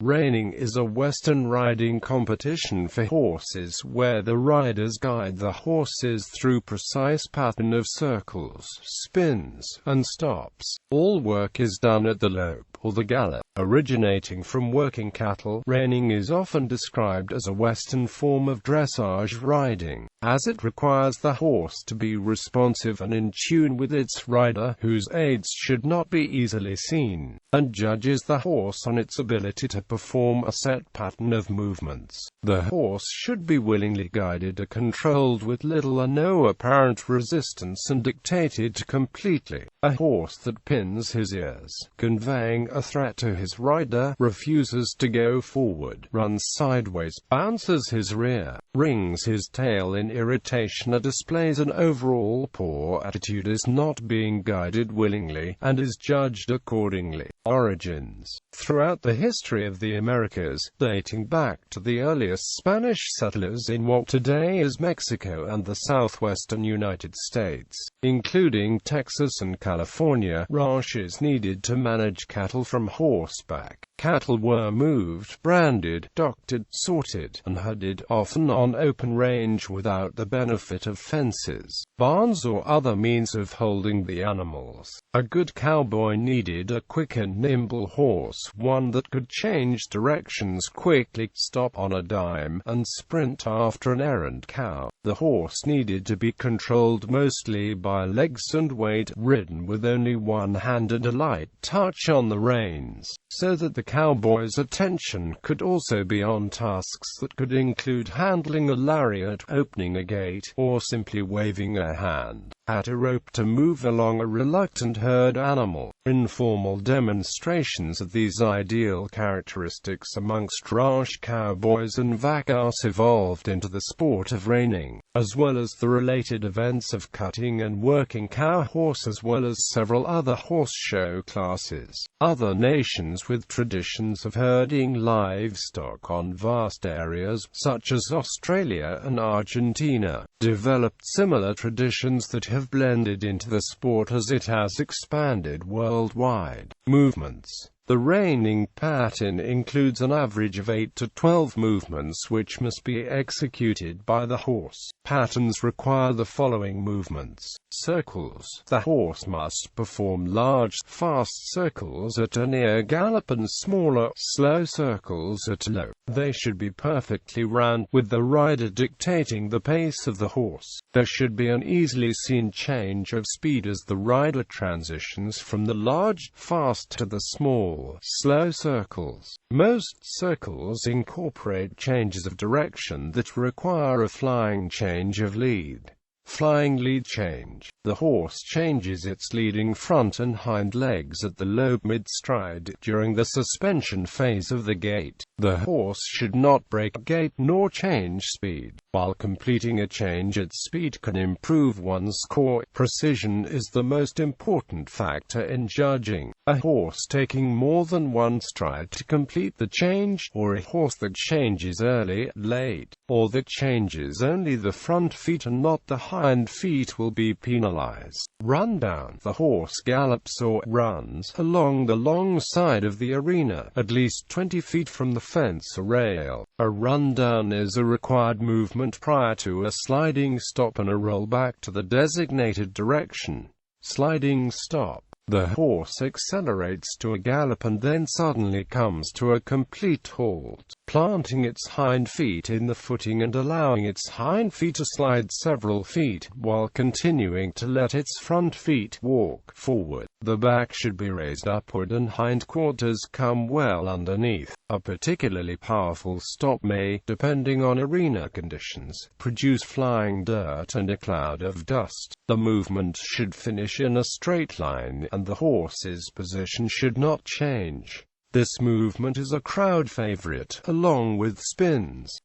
Reining is a Western riding competition for horses where the riders guide the horses through precise pattern of circles, spins, and stops. All work is done at the lope, or the gallop. Originating from working cattle, reining is often described as a Western form of dressage riding, as it requires the horse to be responsive and in tune with its rider, whose aids should not be easily seen, and judges the horse on its ability to perform a set pattern of movements. The horse should be willingly guided or controlled with little or no apparent resistance and dictated completely. A horse that pins his ears, conveying a threat to his rider, refuses to go forward, runs sideways, bounces his rear, wrings his tail in irritation, or displays an overall poor attitude is not being guided willingly, and is judged accordingly. Origins. Throughout the history of the Americas, dating back to the earliest Spanish settlers in what today is Mexico and the southwestern United States, including Texas and California, ranches needed to manage cattle from horseback. Cattle were moved, branded, doctored, sorted, and herded, often on open range without the benefit of fences, barns, or other means of holding the animals. A good cowboy needed a quick and nimble horse, one that could change directions quickly, stop on a dime, and sprint after an errant cow. The horse needed to be controlled mostly by legs and weight, ridden with only one hand and a light touch on the reins, so that the cowboy's attention could also be on tasks that could include handling a lariat, opening a gate, or simply waving a hand at a rope to move along a reluctant herd animal. Informal demonstrations of these ideal characteristics amongst ranch cowboys and vaqueros evolved into the sport of reining, as well as the related events of cutting and working cow horse, as well as several other horse show classes. Other nations with traditions of herding livestock on vast areas, such as Australia and Argentina, developed similar traditions that have blended into the sport as it has expanded worldwide. Movements. The reining pattern includes an average of 8 to 12 movements which must be executed by the horse. Patterns require the following movements. Circles. The horse must perform large, fast circles at a near gallop and smaller, slow circles at a lope. They should be perfectly round, with the rider dictating the pace of the horse. There should be an easily seen change of speed as the rider transitions from the large, fast to the small, slow circles. Most circles incorporate changes of direction that require a flying change of lead. Flying lead change. The horse changes its leading front and hind legs at the lope mid-stride during the suspension phase of the gait. The horse should not break gait nor change speed. While completing a change at speed can improve one's core, precision is the most important factor in judging. A horse taking more than one stride to complete the change, or a horse that changes early, late, or that changes only the front feet and not the hind feet will be penalized. Rundown. The horse gallops or runs along the long side of the arena, at least 20 feet from the fence or rail. A rundown is a required movement prior to a sliding stop and a roll back to the designated direction. Sliding stop. The horse accelerates to a gallop and then suddenly comes to a complete halt, planting its hind feet in the footing and allowing its hind feet to slide several feet, while continuing to let its front feet walk forward. The back should be raised upward and hindquarters come well underneath. A particularly powerful stop may, depending on arena conditions, produce flying dirt and a cloud of dust. The movement should finish in a straight line, and the horse's position should not change. This movement is a crowd favorite, along with spins.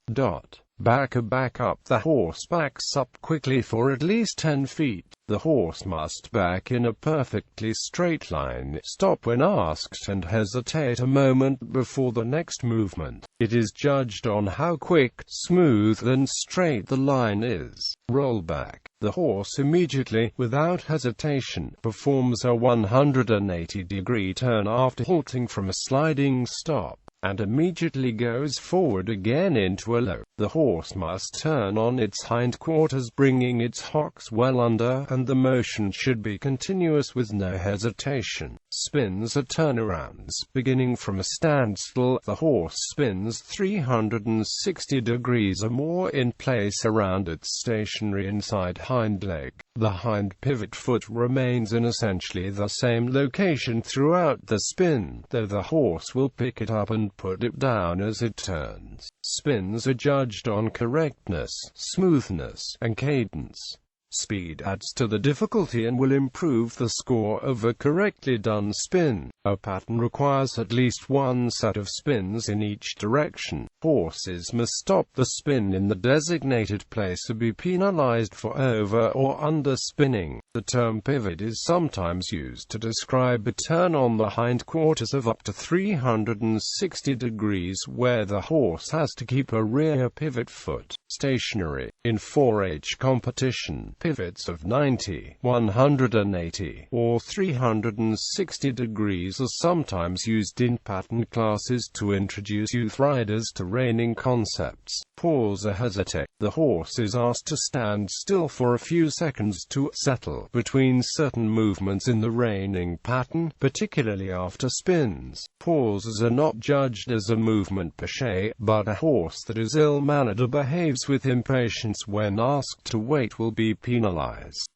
Back up. The horse backs up quickly for at least 10 feet. The horse must back in a perfectly straight line, stop when asked, and hesitate a moment before the next movement. It is judged on how quick, smooth, and straight the line is. Rollback. The horse immediately, without hesitation, performs a 180-degree turn after halting from a sliding stop. and immediately goes forward again into a lope. The horse must turn on its hindquarters, bringing its hocks well under, and the motion should be continuous with no hesitation. Spins are turnarounds. Beginning from a standstill, the horse spins 360 degrees or more in place around its stationary inside hind leg. The hind pivot foot remains in essentially the same location throughout the spin, though the horse will pick it up and put it down as it turns. Spins are judged on correctness, smoothness, and cadence. Speed adds to the difficulty and will improve the score of a correctly done spin. A pattern requires at least one set of spins in each direction. Horses must stop the spin in the designated place or be penalized for over or under spinning. The term pivot is sometimes used to describe a turn on the hindquarters of up to 360 degrees where the horse has to keep a rear pivot foot stationary. In 4-H competition, pivots of 90, 180, or 360 degrees are sometimes used in pattern classes to introduce youth riders to reining concepts. Pause or hesitate. The horse is asked to stand still for a few seconds to settle between certain movements in the reining pattern, particularly after spins. Pauses are not judged as a movement per se, but a horse that is ill-mannered or behaves with impatience when asked to wait will be penalized.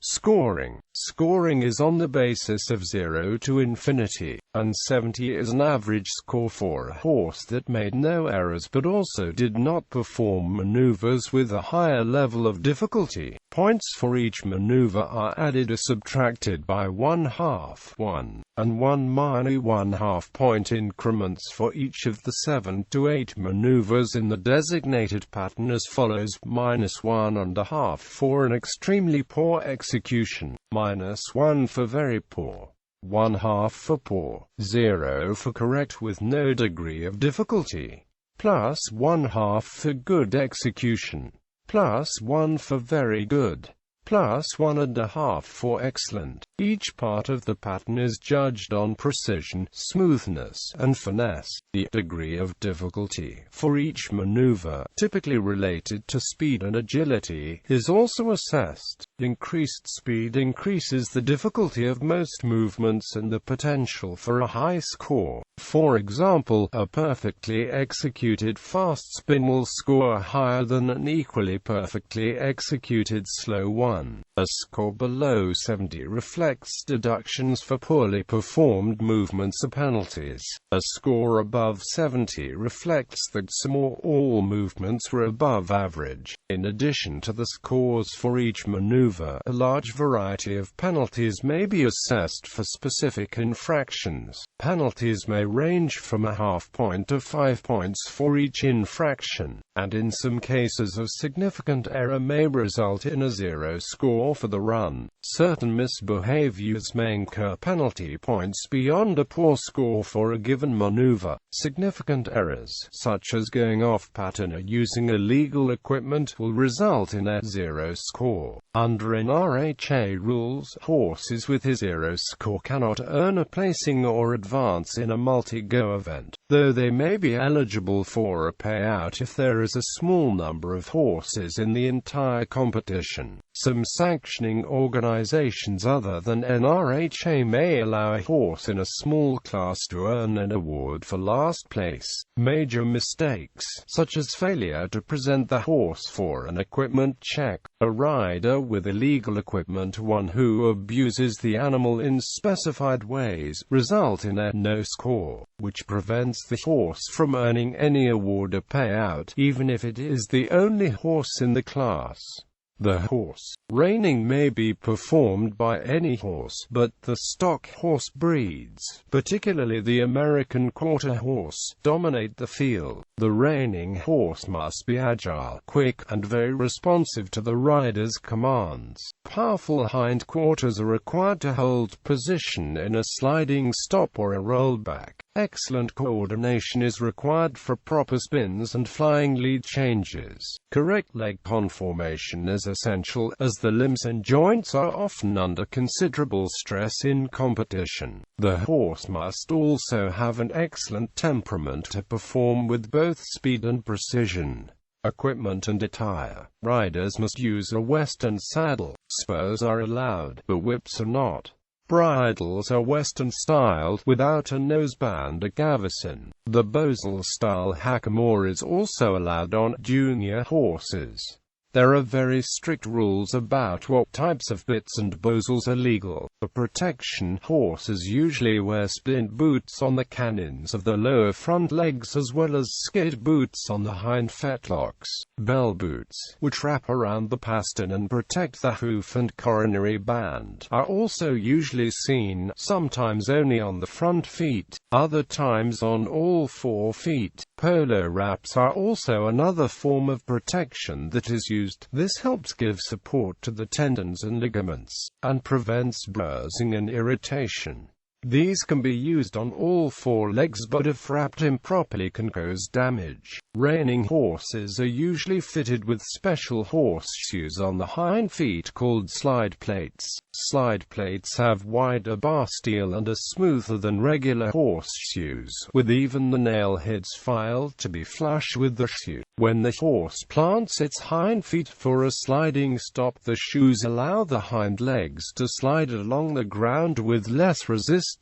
Scoring. Scoring is on the basis of 0 to infinity, and 70 is an average score for a horse that made no errors but also did not perform maneuvers with a higher level of difficulty. Points for each maneuver are added or subtracted by 1/2, 1, and 1 minus 1/2 point increments for each of the 7 to 8 maneuvers in the designated pattern as follows: -1.5 for an extremely poor execution, -1 for very poor, 1/2 for poor, 0 for correct with no degree of difficulty, +1/2 for good execution, +1 for very good, +1.5 for excellent. Each part of the pattern is judged on precision, smoothness, and finesse. The degree of difficulty for each maneuver, typically related to speed and agility, is also assessed. Increased speed increases the difficulty of most movements and the potential for a high score. For example, a perfectly executed fast spin will score higher than an equally perfectly executed slow one. A score below 70 reflects deductions for poorly performed movements or penalties. A score above 70 reflects that some or all movements were above average. In addition to the scores for each maneuver, a large variety of penalties may be assessed for specific infractions. Penalties may range from a half point to 5 points for each infraction, and in some cases a significant error may result in a 0 score for the run. Certain misbehaviors may incur penalty points beyond a poor score for a given maneuver. Significant errors, such as going off pattern or using illegal equipment, will result in a 0 score. Under NRHA rules, horses with a 0 score cannot earn a placing or advance in a multi-go event, though they may be eligible for a payout if there is a small number of horses in the entire competition. Some sanctioning organizations other than NRHA may allow a horse in a small class to earn an award for last place. Major mistakes, such as failure to present the horse for an equipment check, a rider with illegal equipment, one who abuses the animal in specified ways, result in a no score, which prevents the horse from earning any award or payout, even if it is the only horse in the class. The horse reining may be performed by any horse, but the stock horse breeds, particularly the American quarter horse, dominate the field. The reining horse must be agile, quick, and very responsive to the rider's commands. Powerful hindquarters are required to hold position in a sliding stop or a rollback. Excellent coordination is required for proper spins and flying lead changes. Correct leg conformation is essential, as the limbs and joints are often under considerable stress in competition. The horse must also have an excellent temperament to perform with both speed and precision. Equipment and attire. Riders must use a Western saddle. Spurs are allowed, but whips are not. Bridles are Western-styled, without a noseband or gaveston. The Bosal-style hackamore is also allowed on junior horses. There are very strict rules about what types of bits and bosals are legal. For protection, horses usually wear splint boots on the canines of the lower front legs as well as skid boots on the hind fetlocks. Bell boots, which wrap around the pastern and protect the hoof and coronary band, are also usually seen, sometimes only on the front feet, other times on all 4 feet. Polo wraps are also another form of protection that is used. This helps give support to the tendons and ligaments, and prevents bruising and irritation. These can be used on all 4 legs, but if wrapped improperly can cause damage. Reining horses are usually fitted with special horseshoes on the hind feet called slide plates. Slide plates have wider bar steel and are smoother than regular horseshoes, with even the nail heads filed to be flush with the shoe. When the horse plants its hind feet for a sliding stop, the shoes allow the hind legs to slide along the ground with less resistance.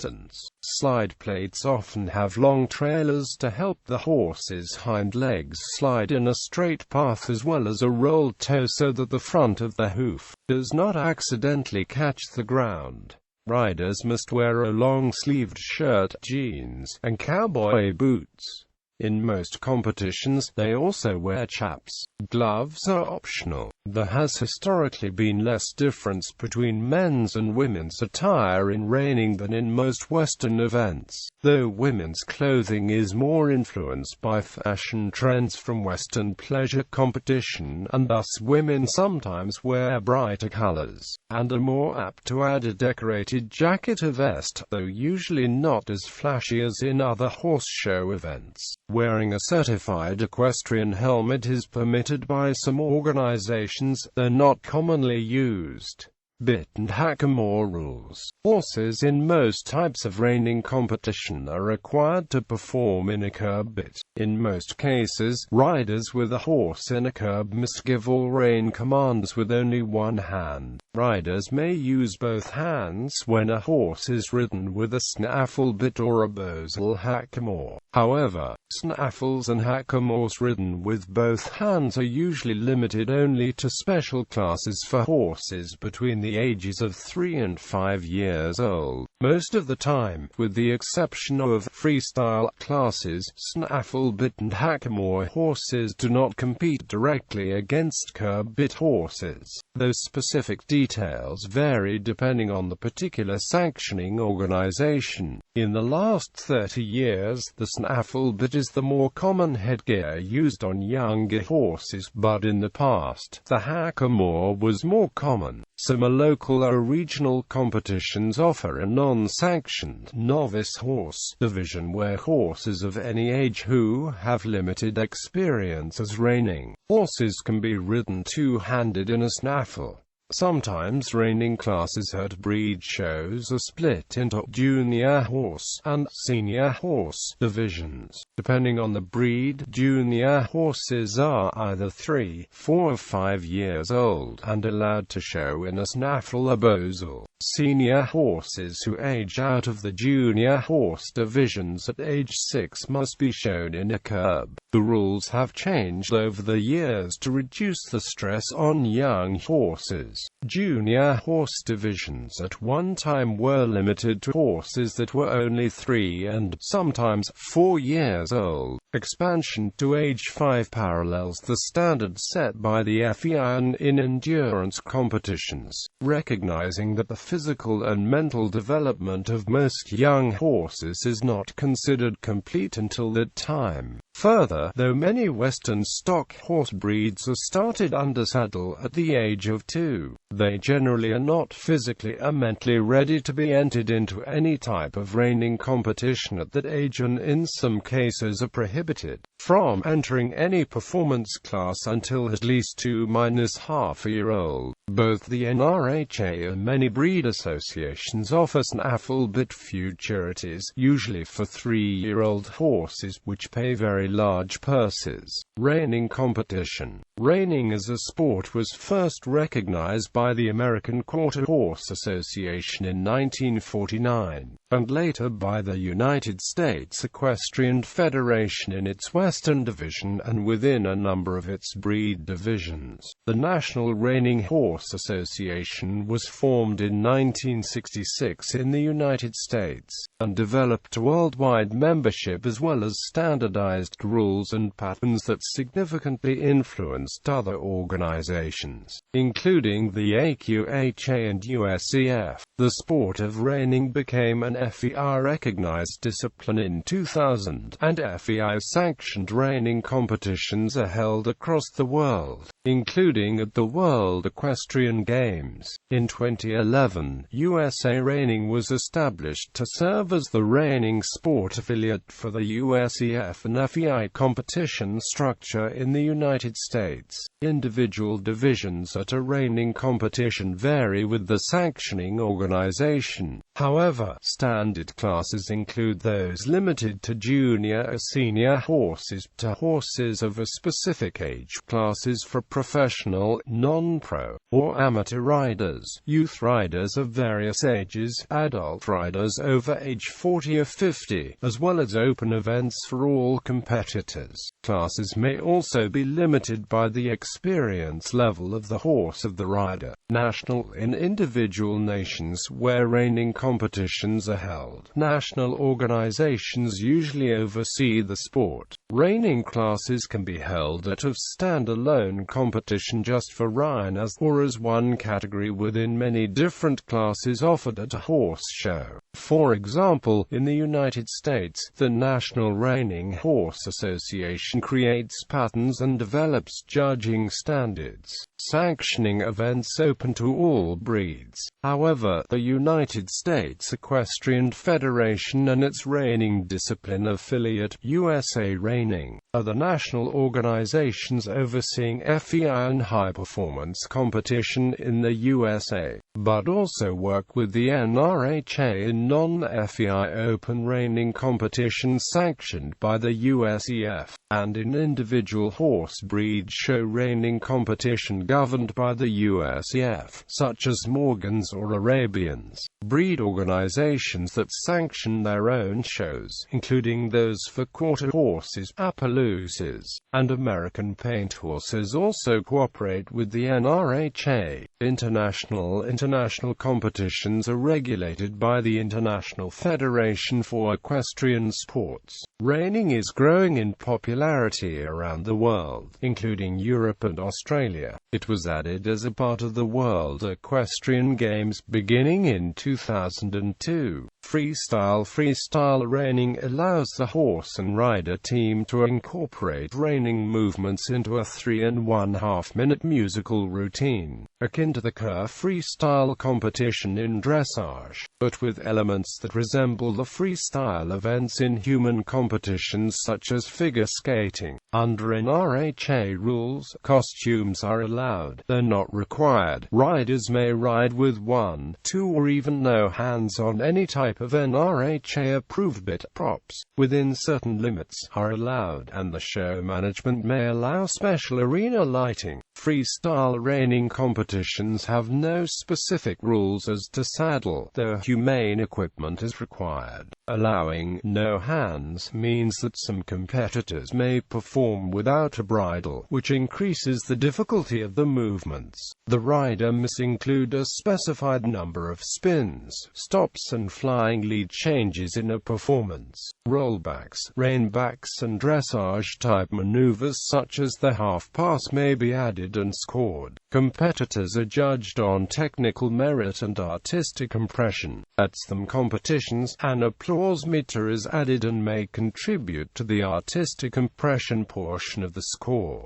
Slide plates often have long trailers to help the horse's hind legs slide in a straight path, as well as a rolled toe so that the front of the hoof does not accidentally catch the ground. Riders must wear a long-sleeved shirt, jeans, and cowboy boots. In most competitions, they also wear chaps. Gloves are optional. There has historically been less difference between men's and women's attire in reining than in most Western events, though women's clothing is more influenced by fashion trends from Western pleasure competition, and thus women sometimes wear brighter colors, and are more apt to add a decorated jacket or vest, though usually not as flashy as in other horse show events. Wearing a certified equestrian helmet is permitted by some organizations, though not commonly used. Bit and hackamore rules. Horses in most types of reining competition are required to perform in a curb bit. In most cases, riders with a horse in a curb must give all rein commands with only one hand. Riders may use both hands when a horse is ridden with a snaffle bit or a Bosal hackamore. However, snaffles and hackamores ridden with both hands are usually limited only to special classes for horses between the ages of 3 and 5 years old. Most of the time, with the exception of freestyle classes, snaffle bit and hackamore horses do not compete directly against curb bit horses. Those specific details vary depending on the particular sanctioning organization. In the last 30 years, the snaffle bit is the more common headgear used on younger horses, but in the past, the hackamore was more common. Some local or regional competitions offer a non-sanctioned novice horse division where horses of any age who have limited experience as reining horses can be ridden two-handed in a snaffle. Sometimes reining classes at breed shows are split into junior horse and senior horse divisions. Depending on the breed, junior horses are either 3, 4 or 5 years old and allowed to show in a snaffle or Bosal. Senior horses who age out of the junior horse divisions at age 6 must be shown in a curb. The rules have changed over the years to reduce the stress on young horses. Junior horse divisions at one time were limited to horses that were only 3 and sometimes 4 years old. Expansion to age 5 parallels the standard set by the FEI in endurance competitions, recognizing that the physical and mental development of most young horses is not considered complete until that time. Further, though many Western stock horse breeds are started under saddle at the age of 2, they generally are not physically or mentally ready to be entered into any type of reining competition at that age, and in some cases are prohibited from entering any performance class until at least 2-half-a-year-old. Both the NRHA and many breed associations offer snaffle-bit futurities, usually for 3-year-old horses, which pay very large purses. Reining competition. Reining as a sport was first recognized by the American Quarter Horse Association in 1949, and later by the United States Equestrian Federation in its Western Division and within a number of its breed divisions. The National Reining Horse Association was formed in 1966 in the United States, and developed worldwide membership as well as standardized rules and patterns that significantly influenced other organizations, including the AQHA and USEF. The sport of reining became an FEI-recognized discipline in 2000, and FEI-sanctioned reining competitions are held across the world, including at the World Equestrian Games. In 2011, USA Reining was established to serve as the reining sport affiliate for the USEF and FEI competition structure in the United States. Individual divisions at a reining competition vary with the sanctioning organization. However, standard classes include those limited to junior or senior horses, to horses of a specific age, classes for professional, non-pro, or amateur riders, youth riders of various ages, adult riders over age 40 or 50, as well as open events for all competitors. Classes may also be limited by the experience level of the horse of the rider. National in individual nations where reining competitions are held, national organizations usually oversee the sport. Reining classes can be held at a stand-alone competition just for riders, or as one category within many different classes offered at a horse show. For example, in the United States, the National Reining Horse Association creates patterns and develops judging standards, sanctioning events open to all breeds. However, the United States Equestrian Federation and its reining discipline affiliate, USA Reining, are the national organizations overseeing FEI and high-performance competition in the USA, but also work with the NRHA in non-FEI open reining competitions sanctioned by the USEF, and in individual horse breed show reining competition governed by the USEF, such as Morgans or Arabians. Breed organizations that sanction their own shows, including those for quarter horses, Appaloosas, and American paint horses, also cooperate with the NRHA. International competitions are regulated by the International Federation for Equestrian Sports. Reining is growing in popularity around the world, including Europe and Australia. It was added as a part of the World Equestrian Games beginning in 2002. Freestyle reining allows the horse and rider team to incorporate reining movements into a 3.5-minute musical routine, akin to the Kerr freestyle competition in dressage, but with elements that resemble the freestyle events in human competitions such as figure skating. Under NRHA rules, costumes are allowed, though not required. Riders may ride with 1, 2 or even no hands on any type of NRHA-approved bit. Props, within certain limits, are allowed, and the show management may allow special arena lighting. Freestyle reining competitions have no specific rules as to saddle, though humane equipment is required. Allowing no hands means that some competitors may perform without a bridle, which increases the difficulty of the movements. The rider must include a specified number of spins, stops and flying lead changes in a performance. Rollbacks, reinbacks and dressage-type maneuvers such as the half-pass may be added graded and scored. Competitors are judged on technical merit and artistic impression. At some competitions, an applause meter is added and may contribute to the artistic impression portion of the score.